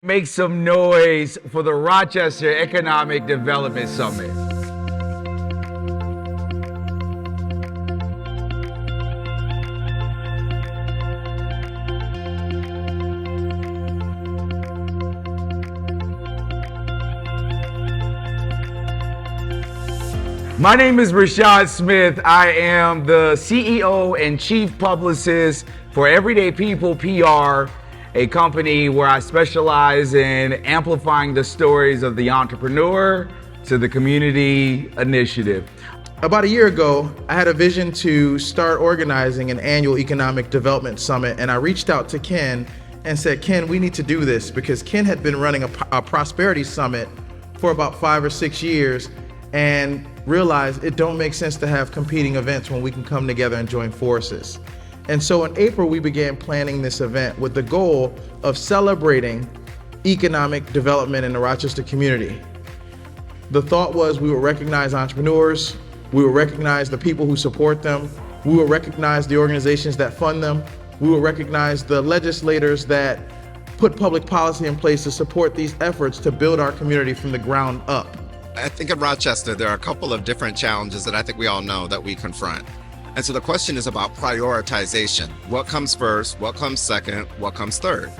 Make some noise for the Rochester Economic Development Summit. My name is Rashad Smith. I am the CEO and Chief Publicist for Everyday People PR, a company where I specialize in amplifying the stories of the entrepreneur to the community initiative. About a year ago, I had a vision to start organizing an annual economic development summit, and I reached out to Ken and said, Ken, we need to do this, because Ken had been running a prosperity summit for about 5 or 6 years and realized it don't make sense to have competing events when we can come together and join forces. And so in April, we began planning this event with the goal of celebrating economic development in the Rochester community. The thought was we would recognize entrepreneurs, we would recognize the people who support them, we would recognize the organizations that fund them, we would recognize the legislators that put public policy in place to support these efforts to build our community from the ground up. I think in Rochester, there are a couple of different challenges that I think we all know that we confront. And so the question is about prioritization. What comes first? What comes second? What comes third?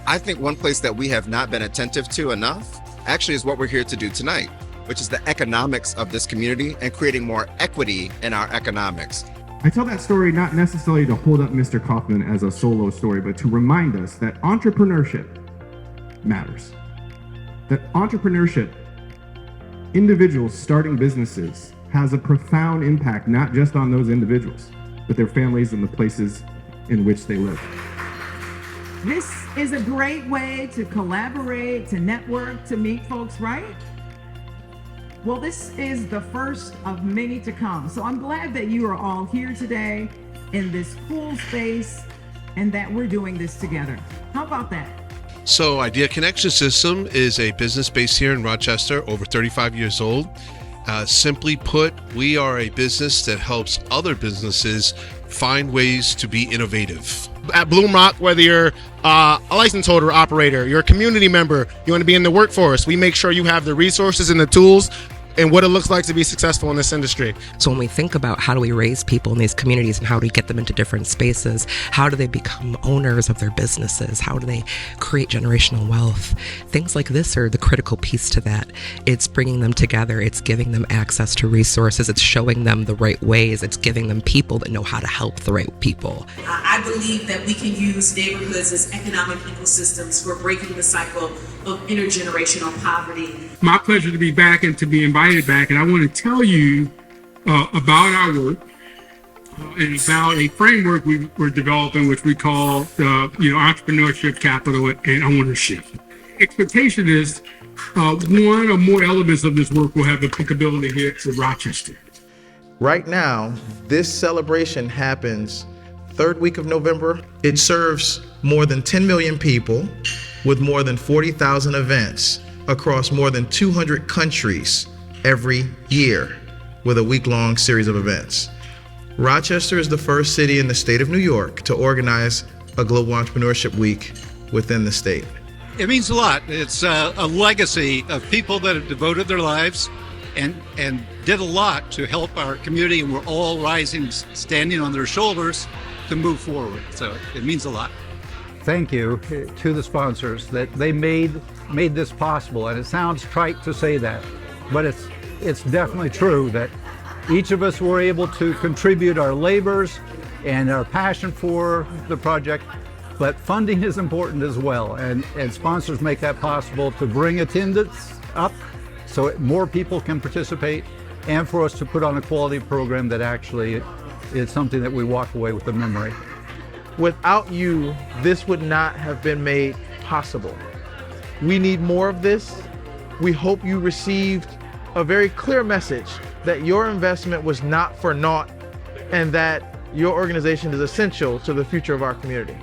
I think one place that we have not been attentive to enough actually is what we're here to do tonight, which is the economics of this community and creating more equity in our economics. I tell that story not necessarily to hold up Mr. Kaufman as a solo story, but to remind us that entrepreneurship matters. That entrepreneurship, individuals starting businesses, has a profound impact, not just on those individuals, but their families and the places in which they live. This is a great way to collaborate, to network, to meet folks, right? Well, this is the first of many to come. So I'm glad that you are all here today in this cool space and that we're doing this together. How about that? So Idea Connection System is a business based here in Rochester, over 35 years old. Simply put, we are a business that helps other businesses find ways to be innovative. At Bloom Rock, whether you're a license holder, operator, you're a community member, you want to be in the workforce, we make sure you have the resources and the tools and what it looks like to be successful in this industry. So when we think about how do we raise people in these communities and how do we get them into different spaces, how do they become owners of their businesses, how do they create generational wealth, things like this are the critical piece to that. It's bringing them together, it's giving them access to resources, it's showing them the right ways, it's giving them people that know how to help the right people. I believe that we can use neighborhoods as economic ecosystems for breaking the cycle of intergenerational poverty. My pleasure to be back and to be invited back, and I want to tell you about our work and about a framework we're developing, which we call entrepreneurship, capital, and ownership. Expectation is one or more elements of this work will have applicability here to Rochester. Right now, this celebration happens third week of November. It serves more than 10 million people with more than 40,000 events across more than 200 countries every year with a week-long series of events. Rochester is the first city in the state of New York to organize a Global Entrepreneurship Week within the state. It means a lot. It's a legacy of people that have devoted their lives and did a lot to help our community, and we're all rising, standing on their shoulders to move forward. So it means a lot. Thank you to the sponsors that they made this possible. And it sounds trite to say that, but it's definitely true that each of us were able to contribute our labors and our passion for the project, but funding is important as well. And sponsors make that possible to bring attendance up so more people can participate and for us to put on a quality program that actually is something that we walk away with a memory. Without you, this would not have been made possible. We need more of this. We hope you received a very clear message that your investment was not for naught and that your organization is essential to the future of our community.